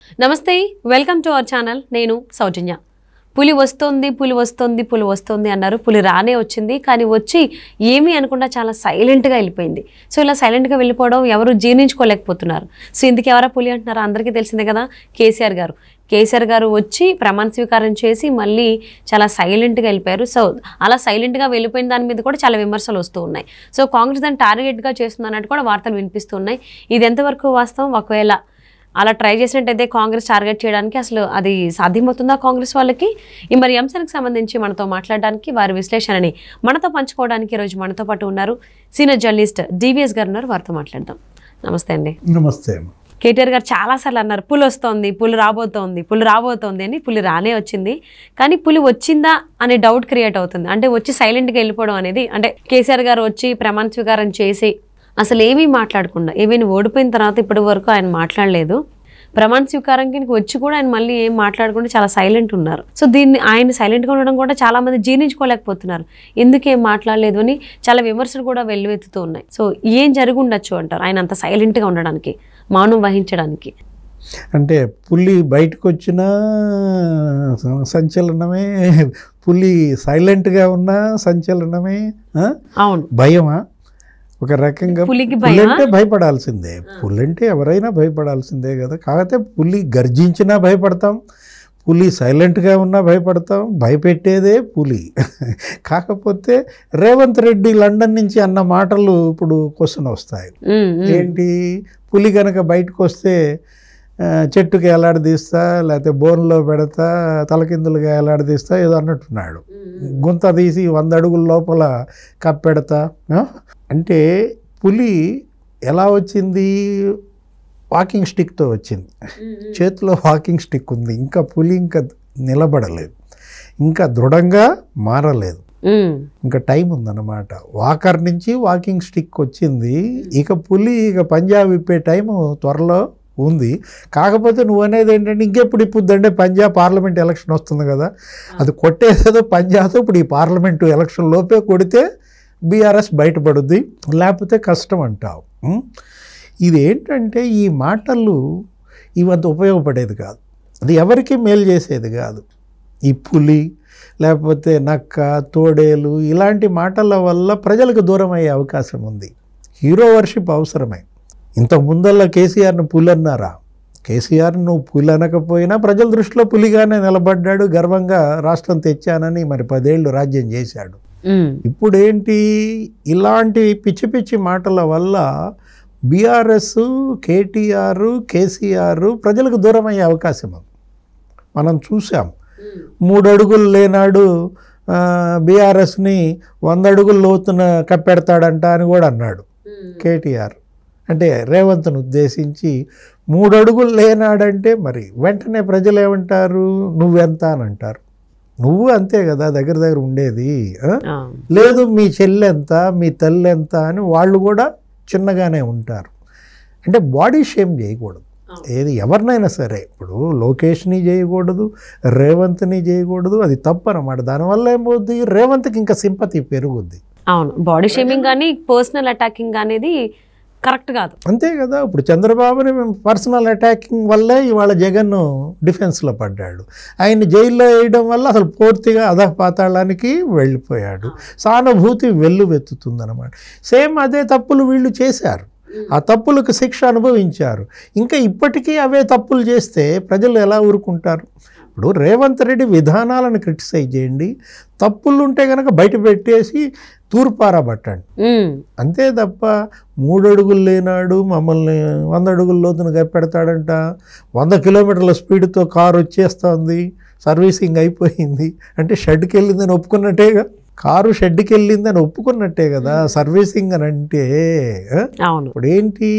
నమస్తే, welcome to our channel. నేను సౌజన్య. పులి వస్తుంది పులి వస్తుంది పులి వస్తుంది అన్నారు. పులి రానే వచ్చింది, కానీ వచ్చి ఏమీ అనకుండా చాలా సైలెంట్గా వెళ్ళిపోయింది. సో ఇలా సైలెంట్గా వెళ్ళిపోవడం ఎవరు జీర్ణించుకోలేకపోతున్నారు. సో ఇందుకు ఎవరా పులి అంటున్నారు? అందరికీ తెలిసిందే కదా, కేసీఆర్ గారు వచ్చి ప్రమాణ స్వీకారం చేసి మళ్ళీ చాలా సైలెంట్గా వెళ్ళిపోయారు. సో అలా సైలెంట్గా వెళ్ళిపోయిన దాని మీద కూడా చాలా విమర్శలు వస్తూ ఉన్నాయి. సో కాంగ్రెస్ దాన్ని టార్గెట్గా చేస్తుంది అన్నట్టు కూడా వార్తలు వినిపిస్తున్నాయి. ఇది ఎంతవరకు వాస్తవం? ఒకవేళ అలా ట్రై చేసినట్టయితే కాంగ్రెస్ టార్గెట్ చేయడానికి అసలు అది సాధ్యమవుతుందా కాంగ్రెస్ వాళ్ళకి? ఈ మరి అంశానికి సంబంధించి మనతో మాట్లాడడానికి, వారి విశ్లేషణని మనతో పంచుకోవడానికి ఈరోజు మనతో పాటు ఉన్నారు సీనియర్ జర్నలిస్ట్ డివిఎస్ గారు ఉన్నారు. వారితో మాట్లాడదాం. నమస్తే అండి. నమస్తే. కేటీఆర్ గారు చాలాసార్లు అన్నారు పులి వస్తోంది, పులి రాబోతోంది అని. పులి రానే వచ్చింది, కానీ పులి వచ్చిందా అనే డౌట్ క్రియేట్ అవుతుంది. అంటే వచ్చి సైలెంట్గా వెళ్ళిపోవడం అనేది, అంటే కేసీఆర్ గారు వచ్చి ప్రమాణ స్వీకారం చేసి అసలు ఏమీ మాట్లాడకుండా, ఏమైనా ఓడిపోయిన తర్వాత ఇప్పటి వరకు ఆయన మాట్లాడలేదు. ప్రమాణ స్వీకారానికి వచ్చి కూడా ఆయన మళ్ళీ ఏం మాట్లాడకుండా చాలా సైలెంట్ ఉన్నారు. సో దీన్ని ఆయన సైలెంట్గా ఉండడం కూడా చాలా మంది జీర్ణించుకోలేకపోతున్నారు. ఎందుకేం మాట్లాడలేదు అని చాలా విమర్శలు కూడా వెల్లువెత్తుతూ ఉన్నాయి. సో ఏం జరిగి ఉండొచ్చు అంటారు ఆయన అంత సైలెంట్గా ఉండడానికి, మౌనం వహించడానికి? అంటే పులి బయటకు వచ్చిన సంచలనమే, పులి సైలెంట్గా ఉన్న సంచలనమే. అవును, భయమా? ఒక రకంగా పులికి అంటే భయపడాల్సిందే. పులి అంటే ఎవరైనా భయపడాల్సిందే కదా. కాకపోతే పులి గర్జించినా భయపడతాం, పులి సైలెంట్గా ఉన్నా భయపడతాం. భయపెట్టేదే పులి. కాకపోతే రేవంత్ రెడ్డి లండన్ నుంచి అన్న మాటలు ఇప్పుడు క్వశ్చన్ వస్తాయి. ఏంటి, పులి కనుక బయటకు వస్తే చెట్టుకి ఎలాడదీస్తా, లేకపోతే బోన్లో పెడతా, తలకిందులుగా ఎలాడదీస్తా ఏదో అన్నట్టున్నాడు. గుంత తీసి 100 అడుగుల లోపల కప్పెడతా. అంటే పులి ఎలా వచ్చింది? వాకింగ్ స్టిక్తో వచ్చింది. చేతిలో వాకింగ్ స్టిక్ ఉంది. ఇంకా పులి ఇంకా నిలబడలేదు, ఇంకా దృఢంగా మారలేదు. ఇంకా టైం ఉందన్నమాట. వాకర్ నుంచి వాకింగ్ స్టిక్ వచ్చింది. ఇక పులి పంజాబ్ విప్పే టైము త్వరలో ఉంది. కాకపోతే నువ్వు అనేది ఏంటంటే ఇంకెప్పుడు ఇప్పుద్దంటే పంజాబ్ పార్లమెంట్ ఎలక్షన్ వస్తుంది కదా, అది కొట్టేదేదో పంజాబ్తో ఇప్పుడు ఈ పార్లమెంటు ఎలక్షన్ లోపే కొడితే బీఆర్ఎస్ బయటపడుద్ది, లేకపోతే కష్టం అంటావు. ఇది ఏంటంటే ఈ మాటలు ఇవంత ఉపయోగపడేది కాదు, అది ఎవరికి మేలు చేసేది కాదు. ఈ పులి లేకపోతే నక్క, తోడేలు ఇలాంటి మాటల వల్ల ప్రజలకు దూరం అయ్యే అవకాశం ఉంది. హీరో వర్షిప్ అవసరమే. ఇంతకు ముందల్లా కేసీఆర్ను పులి అన్నారా? కేసీఆర్ నువ్వు పులి అనకపోయినా ప్రజల దృష్టిలో పులిగానే నిలబడ్డాడు. గర్వంగా రాష్ట్రం తెచ్చానని మరి 10 ఏళ్ళు రాజ్యం చేశాడు. ఇప్పుడు ఏంటి, ఇలాంటి పిచ్చి పిచ్చి మాటల వల్ల బీఆర్ఎస్, కేటీఆర్, కేసీఆర్ ప్రజలకు దూరం అయ్యే అవకాశం ఉంది. మనం చూసాం. 3 అడుగులు లేనాడు బీఆర్ఎస్ని 100 అడుగుల లోతున కప్పెడతాడంట అని కూడా అన్నాడు కేటీఆర్. అంటే రేవంత్ను ఉద్దేశించి 3 అడుగులు లేనాడంటే మరి వెంటనే ప్రజలు ఏమంటారు? నువ్వెంత అని అంటారు. నువ్వు అంతే కదా దగ్గర ఉండేది. లేదు మీ చెల్లి ఎంత, మీ తల్లి ఎంత అని వాళ్ళు కూడా చిన్నగానే ఉంటారు. అంటే బాడీ షేమ్ చేయకూడదు. ఏది ఎవరినైనా సరే, ఇప్పుడు లోకేష్ని చేయకూడదు, రేవంత్ని చేయకూడదు. అది తప్పు అన్నమాట. దానివల్ల ఏమవుద్ది, రేవంత్కి ఇంకా సింపతి పెరుగుద్ది. అవును, బాడీ షేమింగ్ కానీ పర్సనల్ అటాకింగ్ అనేది కరెక్ట్ కాదు. అంతే కదా. ఇప్పుడు చంద్రబాబుని పర్సనల్ అటాకింగ్ వల్లే ఇవాళ జగన్ డిఫెన్స్లో పడ్డాడు. ఆయన జైల్లో వేయడం వల్ల అసలు పూర్తిగా అధపాతాళానికి వెళ్ళిపోయాడు. సానుభూతి వెల్లువెత్తుతుందన్నమాట. సేమ్ అదే తప్పులు వీళ్ళు చేశారు, ఆ తప్పులకు శిక్ష అనుభవించారు. ఇంకా ఇప్పటికీ అవే తప్పులు చేస్తే ప్రజలు ఎలా ఊరుకుంటారు? ఇప్పుడు రేవంత్ రెడ్డి విధానాలను క్రిటిసైజ్ చేయండి, తప్పులు ఉంటే కనుక బయట పెట్టేసి తూర్పారబట్టండి. అంతే తప్ప 3 అడుగులు లేనాడు మమ్మల్ని 100 అడుగుల లోతున కప్పెడతాడంట, 100 కిలోమీటర్ల స్పీడ్తో కారు వచ్చేస్తుంది, సర్వీసింగ్ అయిపోయింది అంటే షెడ్కి వెళ్ళిందని ఒప్పుకున్నట్టేగా. కారు షెడ్కి వెళ్ళిందని ఒప్పుకున్నట్టే కదా సర్వీసింగ్ అని అంటే. ఇప్పుడు ఏంటి,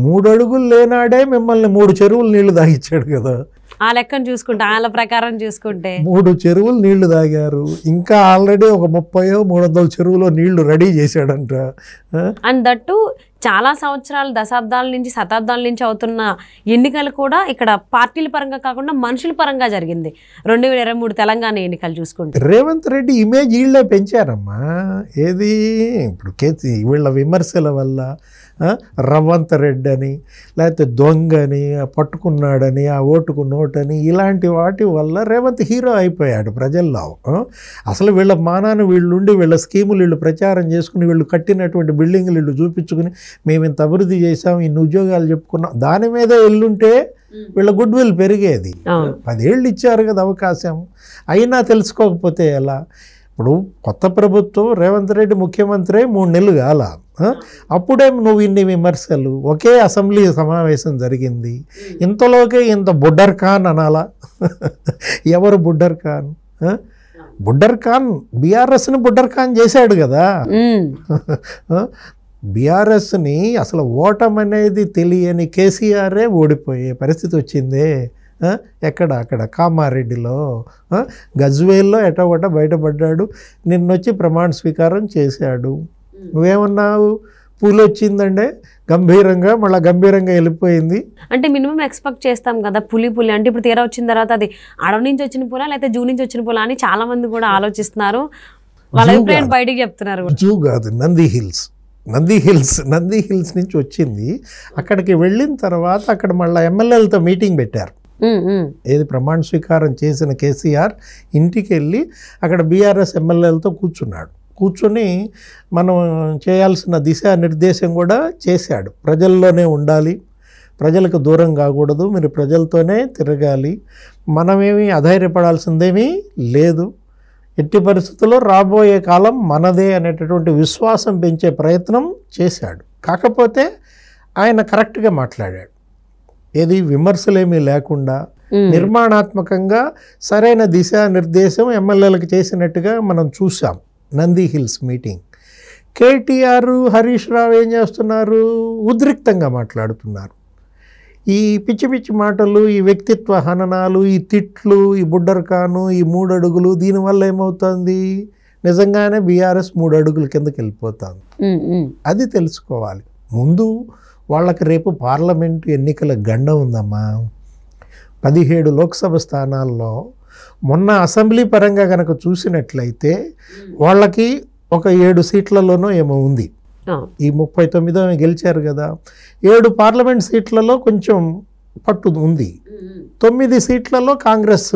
3 అడుగులు లేనాడే మిమ్మల్ని 3 చెరువులు నీళ్లు తాగిచ్చాడు కదా. ఆ లెక్కను చూసుకుంటే, ఆ ప్రకారం చూసుకుంటే 3 చెరువులు నీళ్లు తాగారు. ఇంకా ఆల్రెడీ ఒక 30-300 చెరువులో నీళ్లు రెడీ చేశాడంట. అండ్ దట్టు చాలా సంవత్సరాలు, దశాబ్దాల నుంచి, శతాబ్దాల నుంచి అవుతున్న ఎన్నికలు కూడా ఇక్కడ పార్టీల పరంగా కాకుండా మనుషుల పరంగా జరిగింది. 2023 తెలంగాణ ఎన్నికలు చూసుకుంటే రేవంత్ రెడ్డి ఇమేజ్ వీళ్ళే పెంచారమ్మా. ఏది ఇప్పుడు వీళ్ళ విమర్శల వల్ల, రవ్వంత రెడ్డి అని, లేకపోతే దొంగని, పట్టుకున్నాడని, ఆ ఓటుకు నోటని, ఇలాంటి వాటి వల్ల రేవంత్ హీరో అయిపోయాడు ప్రజల్లో. అసలు వీళ్ళ మానాన్ని వీళ్ళుండి వీళ్ళ స్కీములు వీళ్ళు ప్రచారం చేసుకుని వీళ్ళు కట్టినటువంటి బిల్డింగ్లు వీళ్ళు చూపించుకుని మేము ఇంత అభివృద్ధి చేసాం, ఇన్ని ఉద్యోగాలు చెప్పుకున్నాం, దాని మీద ఎల్లుంటే వీళ్ళ గుడ్ విల్ పెరిగేది. 10 ఏళ్ళు ఇచ్చారు కదా అవకాశం, అయినా తెలుసుకోకపోతే ఎలా? ఇప్పుడు కొత్త ప్రభుత్వం, రేవంత్ రెడ్డి ముఖ్యమంత్రి 3 నెలలు కాల, అప్పుడే నువ్వు ఇన్ని విమర్శలు, ఒకే అసెంబ్లీ సమావేశం జరిగింది, ఇంతలోకే ఇంత బుడ్డర్ ఖాన్ అనాలా? ఎవరు బుడ్డర్ ఖాన్? బుడ్డర్ ఖాన్ బీఆర్ఎస్ని బుడ్డర్ ఖాన్ చేశాడు కదా. బీఆర్ఎస్ని అసలు ఓటమనేది తెలియని కేసీఆరే ఓడిపోయే పరిస్థితి వచ్చిందే. అక్కడ కామారెడ్డిలో, గజ్వేల్లో ఎటోగొట్ట బయటపడ్డాడు, నిన్నొచ్చి ప్రమాణ స్వీకారం చేశాడు. నువ్వేమన్నావు? పూలు వచ్చిందంటే గంభీరంగా, మళ్ళీ గంభీరంగా వెళ్ళిపోయింది. అంటే మినిమం ఎక్స్పెక్ట్ చేస్తాం కదా పులి అంటే ఇప్పుడు తీరా వచ్చిన తర్వాత అది అడవి నుంచి వచ్చిన పూల లేకపోతే జూ నుంచి వచ్చిన పూల అని చాలా మంది కూడా ఆలోచిస్తున్నారు. వాళ్ళ అభిప్రాయం బయటికి చెప్తున్నారు. జూ కాదు, నంది హిల్స్ నుంచి వచ్చింది. అక్కడికి వెళ్ళిన తర్వాత అక్కడ మళ్ళీ ఎమ్మెల్యేలతో మీటింగ్ పెట్టారు. ఏది ప్రమాణ స్వీకారం చేసిన కేసీఆర్ ఇంటికి వెళ్ళి అక్కడ బీఆర్ఎస్ ఎమ్మెల్యేలతో కూర్చొని మనం చేయాల్సిన దిశానిర్దేశం కూడా చేశాడు. ప్రజల్లోనే ఉండాలి, ప్రజలకు దూరం కాకూడదు, మీరు ప్రజలతోనే తిరగాలి, మనమేమీ అధైర్యపడాల్సిందేమీ లేదు, ఎట్టి పరిస్థితుల్లో రాబోయే కాలం మనదే అనేటటువంటి విశ్వాసం పెంచే ప్రయత్నం చేశాడు. కాకపోతే ఆయన కరెక్ట్గా మాట్లాడాడు, ఏది విమర్శలేమీ లేకుండా నిర్మాణాత్మకంగా సరైన దిశానిర్దేశం ఎమ్మెల్యేలకు చేసినట్టుగా మనం చూసాం. Nandi hills meeting. KTR, Harish Rao ఏం చేస్తున్నారు? ఉద్రిక్తంగా మాట్లాడుతున్నారు. ఈ పిచ్చి మాటలు, ఈ వ్యక్తిత్వ హననాలు, ఈ తిట్లు, ఈ బుడ్డర్ ఖాను, ఈ 3 అడుగులు, దీనివల్ల ఏమవుతుంది? నిజంగానే బీఆర్ఎస్ 3 అడుగుల కిందకి వెళ్ళిపోతుంది. అది తెలుసుకోవాలి. ముందు వాళ్ళకి రేపు పార్లమెంటు ఎన్నికల గండ ఉందమ్మా. 17 లోక్సభ స్థానాల్లో మొన్న అసెంబ్లీ పరంగా కనుక చూసినట్లయితే వాళ్ళకి ఒక 7 సీట్లలోనో ఏమో ఉంది. ఈ 39 గెలిచారు కదా, 7 పార్లమెంట్ సీట్లలో కొంచెం పట్టు ఉంది. 9 సీట్లలో కాంగ్రెస్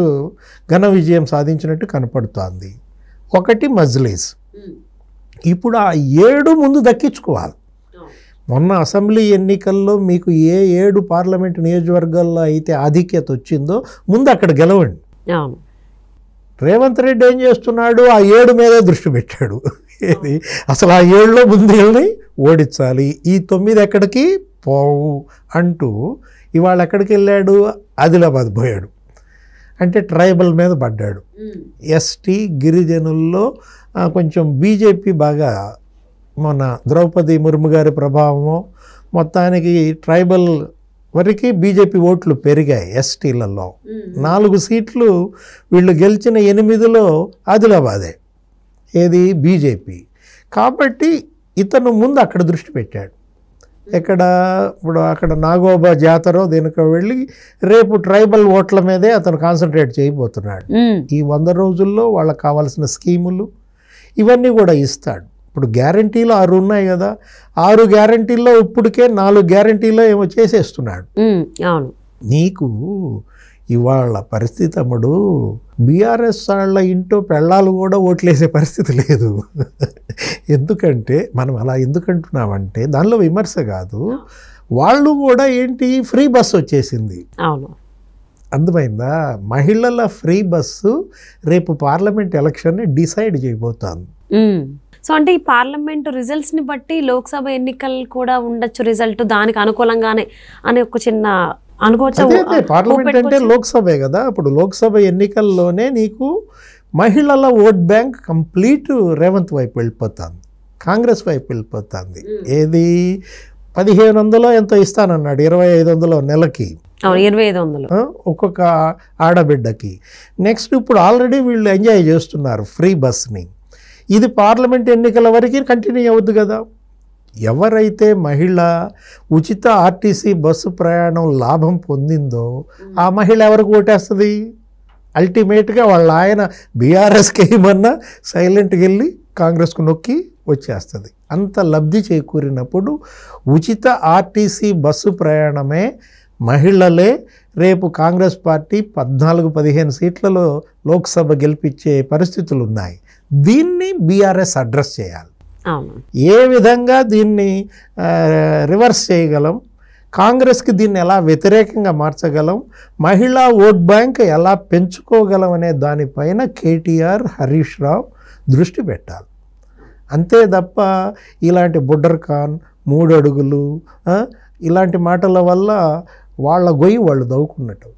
ఘన విజయం సాధించినట్టు కనపడుతోంది. 1 మజ్లిస్. ఇప్పుడు ఆ 7 ముందు దక్కించుకోవాలి. మొన్న అసెంబ్లీ ఎన్నికల్లో మీకు ఏ 7 పార్లమెంట్ నియోజకవర్గాల్లో అయితే ఆధిక్యత వచ్చిందో ముందు అక్కడ గెలవండి. రేవంత్ రెడ్డి ఏం చేస్తున్నాడు? ఆ 7 మీదే దృష్టి పెట్టాడు. ఏది అసలు ఆ 7లో ముందు వెళ్ళి ఓడించాలి, ఈ 9 ఎక్కడికి పోవు అంటూ ఇవాళ ఎక్కడికి వెళ్ళాడు? ఆదిలాబాద్ పోయాడు. అంటే ట్రైబల్ మీద పడ్డాడు. ఎస్టీ గిరిజనుల్లో కొంచెం బీజేపీ బాగా, మన ద్రౌపది ముర్ము గారి ప్రభావము, మొత్తానికి ట్రైబల్ వరకు బీజేపీ ఓట్లు పెరిగాయి. ఎస్టీలలో 4 సీట్లు వీళ్ళు గెలిచిన 8లో ఆదిలాబాదే, ఏది బీజేపీ. కాబట్టి ఇతను ముందు అక్కడ దృష్టి పెట్టాడు. ఎక్కడ? ఇప్పుడు అక్కడ నాగోబా జాతర దేనికో వెళ్ళి రేపు ట్రైబల్ ఓట్ల మీదే అతను కాన్సన్ట్రేట్ చేయబోతున్నాడు. ఈ 100 రోజుల్లో వాళ్ళకి కావాల్సిన స్కీములు ఇవన్నీ కూడా ఇస్తాడు. ఇప్పుడు గ్యారంటీలు 6 ఉన్నాయి కదా, 6 గ్యారంటీల్లో ఇప్పటికే 4 గ్యారంటీలో ఏమో చేసేస్తున్నాడు. నీకు ఇవాళ పరిస్థితి అమ్ముడు, బీఆర్ఎస్ వాళ్ళ ఇంటో పెళ్ళాలు కూడా ఓట్లేసే పరిస్థితి లేదు. ఎందుకంటే మనం అలా ఎందుకంటున్నామంటే దానిలో విమర్శ కాదు, వాళ్ళు కూడా ఏంటి, ఫ్రీ బస్సు వచ్చేసింది. అర్థమైందా? మహిళల ఫ్రీ బస్సు రేపు పార్లమెంట్ ఎలక్షన్ని డిసైడ్ చేయబోతోంది. సో అంటే ఈ పార్లమెంట్ రిజల్ట్స్ని బట్టి లోక్సభ ఎన్నికలు కూడా ఉండొచ్చు రిజల్ట్ దానికి అనుకూలంగానే అని ఒక చిన్న అనుకోవచ్చు. పార్లమెంట్ అంటే లోక్సభే కదా. ఇప్పుడు లోక్సభ ఎన్నికల్లోనే నీకు మహిళల ఓట్ బ్యాంక్ కంప్లీట్ రేవంత్ వైపు వెళ్ళిపోతుంది, కాంగ్రెస్ వైపు వెళ్ళిపోతుంది. ఏది 1500 ఎంతో ఇస్తానన్నాడు, 2500 నెలకి, 2500 ఒక్కొక్క ఆడబిడ్డకి. నెక్స్ట్ ఇప్పుడు ఆల్రెడీ వీళ్ళు ఎంజాయ్ చేస్తున్నారు ఫ్రీ బస్ని. ఇది పార్లమెంట్ ఎన్నికల వరకు కంటిన్యూ అవుద్ది కదా. ఎవరైతే మహిళ ఉచిత ఆర్టీసీ బస్సు ప్రయాణం లాభం పొందిందో ఆ మహిళ ఎవరికి ఓటేస్తుంది? అల్టిమేట్గా వాళ్ళ ఆయన బీఆర్ఎస్కి ఏమన్నా సైలెంట్గా వెళ్ళి కాంగ్రెస్కు నొక్కి వచ్చేస్తుంది. అంత లబ్ధి చేకూరినప్పుడు ఉచిత ఆర్టీసీ బస్సు ప్రయాణమే మహిళలే రేపు కాంగ్రెస్ పార్టీ 14-15 సీట్లలో లోక్సభ గెలిపించే పరిస్థితులు ఉన్నాయి. దీన్ని బీఆర్ఎస్ అడ్రస్ చేయాలి. అవును. ఏ విధంగా దీన్ని రివర్స్ చేయగలం, కాంగ్రెస్కి దీన్ని ఎలా వ్యతిరేకంగా మార్చగలం, మహిళా ఓట్ బ్యాంక్ ఎలా పెంచుకోగలం అనే దానిపైన కేటీఆర్, హరీష్ రావు దృష్టి పెట్టాలి. అంతే తప్ప ఇలాంటి బుడ్డర్ ఖాన్, 3 అడుగులు ఇలాంటి మాటల వల్ల వాళ్ళ గొయ్యి వాళ్ళు దవ్వుకున్నట్టు.